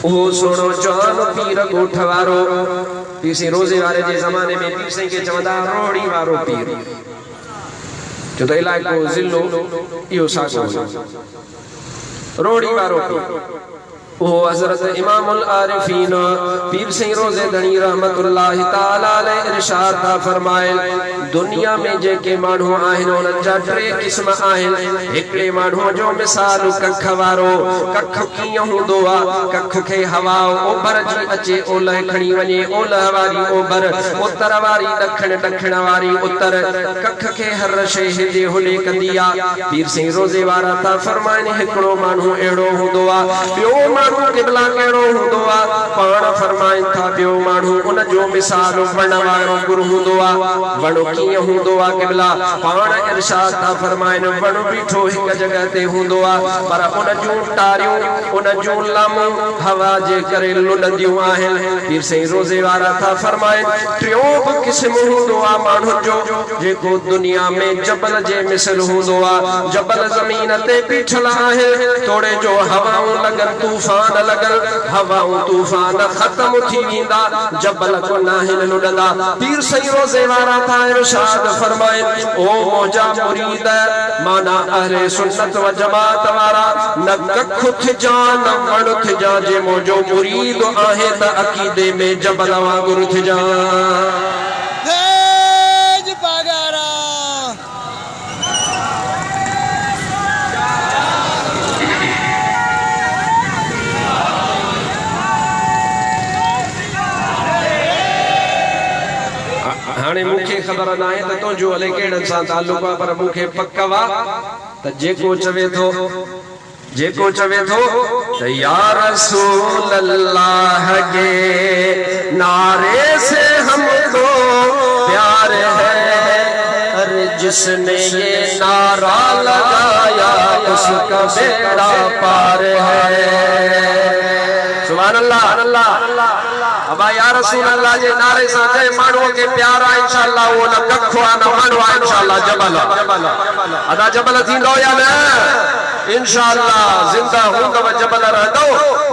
वो सुनो जान पीर गोठवारो पीर रोजे वाले जे जमाने में पीर सिंह के चवंदा रोड़ी वारो पीर जो तो इलाको जिलो इहो सागो रोड़ी वारो पीर वो हजरत इमामुल आरिफीन पीर सिंह रोजे धनी रहमतुल्लाहि ताला अलैहि इरशाद था फरमाए दुनिया में जेके माण्हू आहिनि उन्हनि जा टे क़िस्म आहिनि हिकिड़े माण्हू जो मिसाल कख वारो कख कीअं हूंदो आहे कख खे हवा ओभर जी अचे ओलह खणी वञे ओलह वारी ओभर उत्तर वारी ॾखण ॾखण वारी उत्तर कख खे हर शइ हेॾे होॾे कंदी आहे पीर सिंह रोज़े वारा था फरमाइनि हिकिड़ो माण्हू अहिड़ो हूंदो आहे ॿियो माण्हू क़िबला कहिड़ो हूंदो आहे पाण फरमाइनि था ॿियो माण्हू उन जो मिसाल वण वारो गुरु हूंदो आहे वण कीअं हूंदो आहे क़िबला पाण इरशाद था फरमाइनि वण बीठो हिक जगह ते हूंदो आहे पर उन जूं टारियूं उन जूं लामूं हवा जे करे लुॾंदियूं आहिनि पीर सिंह रोज़े वारा था फरमाइनि टियों बि क़िस्म हूंदो आहे माण्हू जो जेको दुनिया में जबल जे मिसल हूंदो आहे जबल ज़मीन ते बीठल आहे तोड़े जो हवाऊं लॻनि तूफ़ान लगल हवाऊं तूफान खत्म थी वेंदा जबल को नाहिन लुॾंदा पीर सिंह रोज़े वारा था इरशाद फरमाइनि ओ मुंहिंजा मुरीद माना अहले सुन्नत व जमात वारा न कख थिजा न वण थिजा जे मुंहिंजो मुरीद आहे त अक़ीदे में जबल वांगुरु थिजा हाणे मूंखे ख़बर न आहे त तुंहिंजो हले कहिड़नि सां ताल्लुक़ आहे पर मूंखे पक आहे त जेको चवे थो त या रसूल अल्लाह के नारे से हमको प्यार है अरे जिसने ये नारा लगाया उसका बेड़ा पार है सुभान अल्लाह अबा या रसूल अल्लाह जे नारे सां जे माण्हू के प्यार आहे इंशाअल्लाह वो न कख आहे न वण आहे इंशाअल्लाह जबल अदा जबल थींदो या न इंशाअल्लाह जिंदा हूंदव जबल रहंदो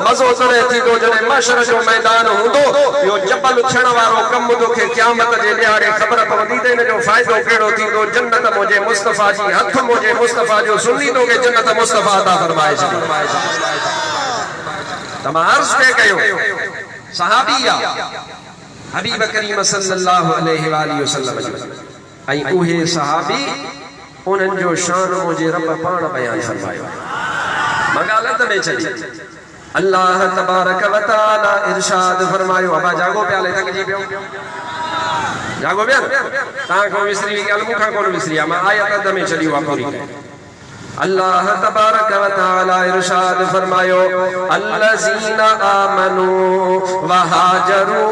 मज़ो तॾहिं थींदो जॾहिं महशर जो मैदान हूंदो इहो जबल थियण वारो कमु तोखे क़यामत जे ॾियारे ख़बर पवंदी त इन जो फ़ाइदो कहिड़ो थींदो जन्नत मुंहिंजे मुस्तफ़ा जी हथ मुंहिंजे मुस्तफ़ा जो सुन्नी तोखे जन्नत मुस्तफ़ा अता फरमाए छॾी त मां अर्ज़ पे कयो सहाबिया हबीब करीम सल्लल्लाहु अलैहि वसल्लम ऐं उहे सहाबी उन्हनि जो शान मुंहिंजे रब पाण बयान फरमायो मगालत में चली अल्लाह तबारक व तआला इरशाद फरमायो अबा जागो प्याले तक जी पियो जागो पिया तव्हां को विसरी ॻाल्हि मूंखां कोन विसरी आहे मां आयत अध में चली आहे पूरी अल्लाह तबारक व तआला इरशाद फरमायो अल्लज़ीना आमनू व हाजरू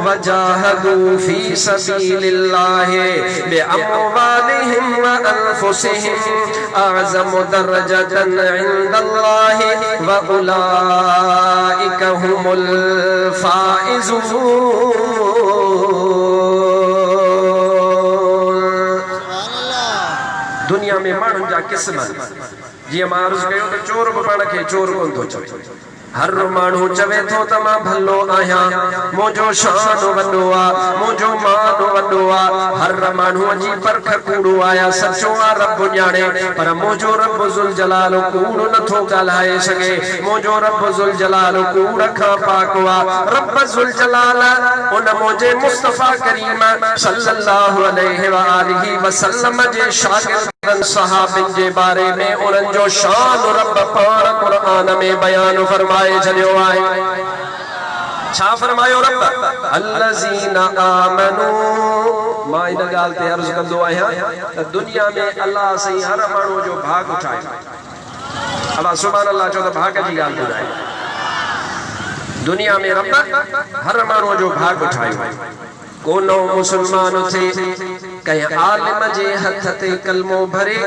व जाहदू फी सबीलिल्लाहि बिअमवालिहिम व अनफुसिहिम अअज़मु दरजतन इंदल्लाहि व उलाइका हुमुल फाइज़ून दुनिया में माण्हुनि जा क़िस्म जीअं मां अर्ज़ कयो त चोर बि पाण खे चोर कोन थो चवे हर माण्हू चवे थो त मां भलो आहियां मुंहिंजो शान वॾो आहे मुंहिंजो मान वॾो आहे हर माण्हूअ जी परख कूड़ो आहे सचो आहे रब ॼाणे पर मुंहिंजो रब ज़ुल जलाल कूड़ नथो ॻाल्हाए सघे मुंहिंजो रब ज़ुल जलाल कूड़ खां पाक आहे रब ज़ुल जलाल उन मुंहिंजे मुस्तफ़ा करीम सल्लल्लाहु अलैहि वसल्लम जे शागिर्दनि सहाबनि जे बारे में उन्हनि जो शान रब पाण क़ुर्आन में बयान फरमाए छॾियो आहे छा फरमायो रब अल्लज़ीना आमनू मां इन ॻाल्हि ते अर्ज़ कंदो आहियां त दुनिया में अल्लाह सही हर माण्हू जो भाग उठाए अल्लाह सुभान अल्लाह चओ त भाग जी ॻाल्हि ॿुधाए दुनिया में रब हर माण्हू जो भाग उठायो को नओं मुसलमान थे कहीं आलिम जे हथ ते कलमो भरे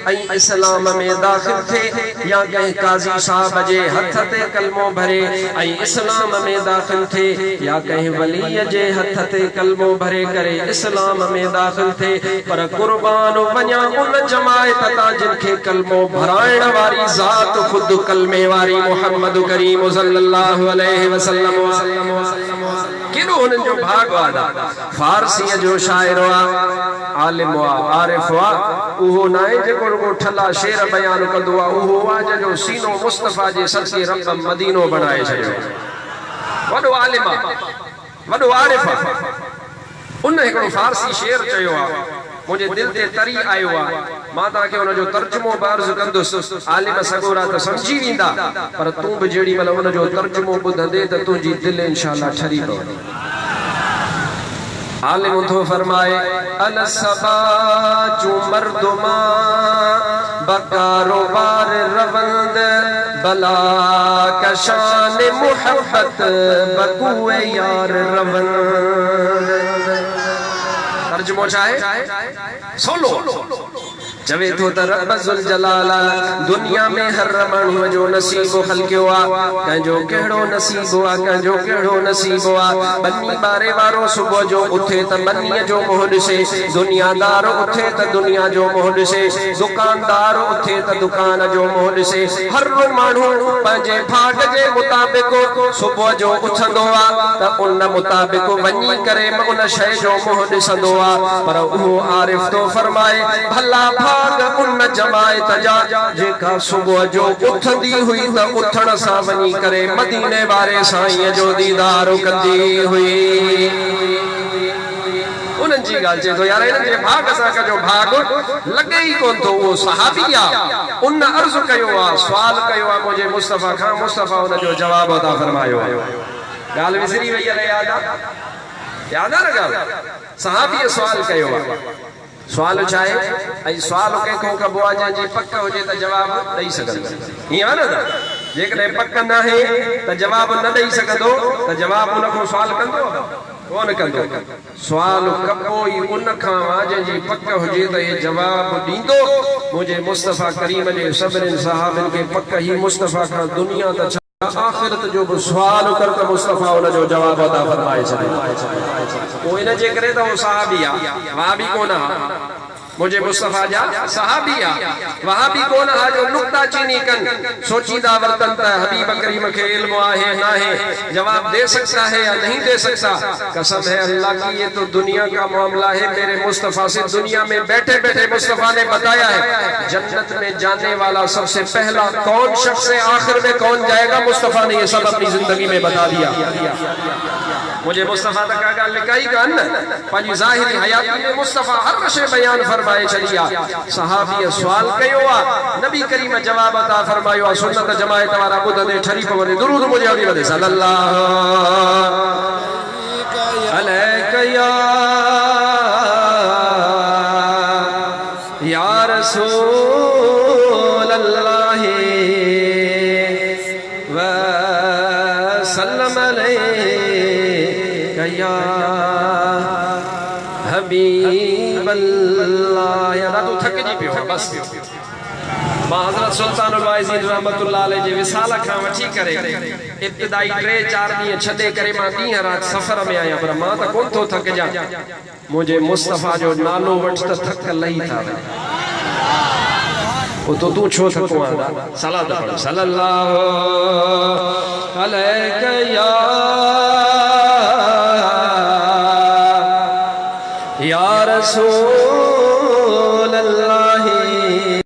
ऐं इस्लाम में दाखिल थे, या कहीं काजी साहब जे हथ ते कलमो भरे ऐं इस्लाम में दाखिल थे, या कहीं वली जे हथ ते कलमो भरे करे इस्लाम में दाखिल थे। पर कुर्बान वञा उन जमायत तां जिनखे कलमो भराइण वारी ज़ात खुद कलमे वारी मुहम्मद करीम सल्लल्लाहु अलैहि वसल्लम केॾो हुननि जो भाग वादा। फारसीअ जो शाइर आलिम आरिफ उहो नाहे जेको रुगो ठला शेर बयान कंदो आहे, उहो आहे जंहिंजो सीनो मुस्तफा जे सदके रब मदीनो बणाए छॾियो। वॾो आलिम वॾो आरिफ उन हिकिड़ो फारसी शेर चयो आहे, मुझे दिल ते तरी आयो आहे, मां तव्हांखे हुनजो तर्जुमो अर्ज़ कंदुसि। आलिम सगोरा त समझी वेंदा, पर तूं बि जेॾी महिल हुनजो तर्जुमो ॿुधंदे त तुंहिंजी दिलि इंशाअल्लाह ठरी पवंदी। आलिम थो फरमाए अल सबाजु मर्दुमा बकारोबार रवंद बला कशान मुहब्बत बकुए यार रवंद। तर्जुमो चाहे सोलो चवे तो रब्बुल जलाल दुनिया में हर माण्हूअ जो नसीबो हलकियो आहे, कंहिंजो कहिड़ो नसीबो आहे, कंहिंजो कहिड़ो नसीबो आहे। बनी बारे वारो सुबुह जो उथे त बनीअ जो मुंहुं ॾिसे, दुनियादार उथे त दुनिया जो मुंहुं ॾिसे, दुकानदार उथे त दुकान जो मुंहुं ॾिसे। हर माण्हू पंहिंजे भाग जे मुताबिक़ सुबुह जो उथंदो आहे त उन मुताबिक़ वञी करे उन शइ जो मुंहुं ॾिसंदो आहे। पर उहो आरिफ तो फरमाए भला उन जमायत जा जेका सुबुह जो उथंदी हुई त उथण सां वञी करे मदीने वारे साईं जो दीदार कंदी हुई। उन्हनि जी ॻाल्हि चए थो यार हिननि जे भाग सां कजो भाग लॻे ई कोन थो। उहो सहाबी आहे, उन अर्ज़ कयो आहे, सुवाल कयो आहे मुंहिंजे मुस्तफ़ा खां, मुस्तफ़ा हुनजो जवाब अता फरमायो आहे। ॻाल्हि विसरी वई आहे, यादि आहे न ॻाल्हि? सहाबीअ सुवाल कयो आहे, सुवाल चाहे ऐं सुवाल कंहिंखां कबो आहे जंहिंजी पक हुजे त जवाबु ॾेई सघंदो। हीअं आहे न, जेकॾहिं पक न आहे त जवाबु न ॾेई सघंदो त जवाबु उनखां सुवाल कंदो कोन कंदो। सुवाल कबो ई उन खां जंहिंजी पक हुजे त हे जवाबु ॾींदो। मुंहिंजे मुस्तफ़ा करीम जे सभिनीनि सहाबनि खे पक ई मुस्तफ़ा खां दुनिया त आखिरत जो भी सवाल कर त मुस्तफा उनजो जवाब अता फरमाए छॾे। पोइ इन जे करे त उहो सहाबी आहे, वहाबी कोन आहे। मुझे मुस्तफा जा सहाबी आहे, वहाबी कोन आहे जो नुक्ता चीनी कन, सोचीदा वर्तन त हबीब करीम के इल्म आहे ना है, जवाब दे सकता है या नहीं दे सकता। कसम है अल्लाह की ये तो दुनिया का मामला है। मेरे मुस्तफा से दुनिया में बैठे बैठे मुस्तफा ने बताया है जन्नत में जाने वाला सबसे पहला कौन शख्स है, आखिर में कौन जाएगा, मुस्तफा ने ये सब अपनी जिंदगी में बता दिया। मुझे मुस्तफा तक ॻाल्हि लिकाई कान, पंहिंजी ज़ाहिरी हयाती में मुस्तफा हर शइ बयान फरमाए छॾी आहे। सहाबीअ सुवाल कयो आहे, नबी करीम जवाब अता फरमायो आहे। सुन्नत जमायत वारा ॿुधंदे ठरी पवंदे दुरूद मुंहिंजे हली वञे सल्लल्लाहु अलैहि या रसूल अल्लाह व सल्लम अलैहि या हबीब अल्लाह। यार तू थक जी पियो बस। मां हज़रत सुल्तानुल वाइज़ीन रहमतुल्लाह अलैहि जे विसाल खां वठी करे इब्तिदाई 3-4 ॾींहं छॾे करे मां ॾींहं राति सफ़र में आहियां, पर मां त कोन थो थकिजां। मुंहिंजे मुस्तफा जो नालो वठ त थक लही था वञे। तो तू छो थको आंदा? सलात पढ़ सल्लल्लाहु अलैहि या रसूल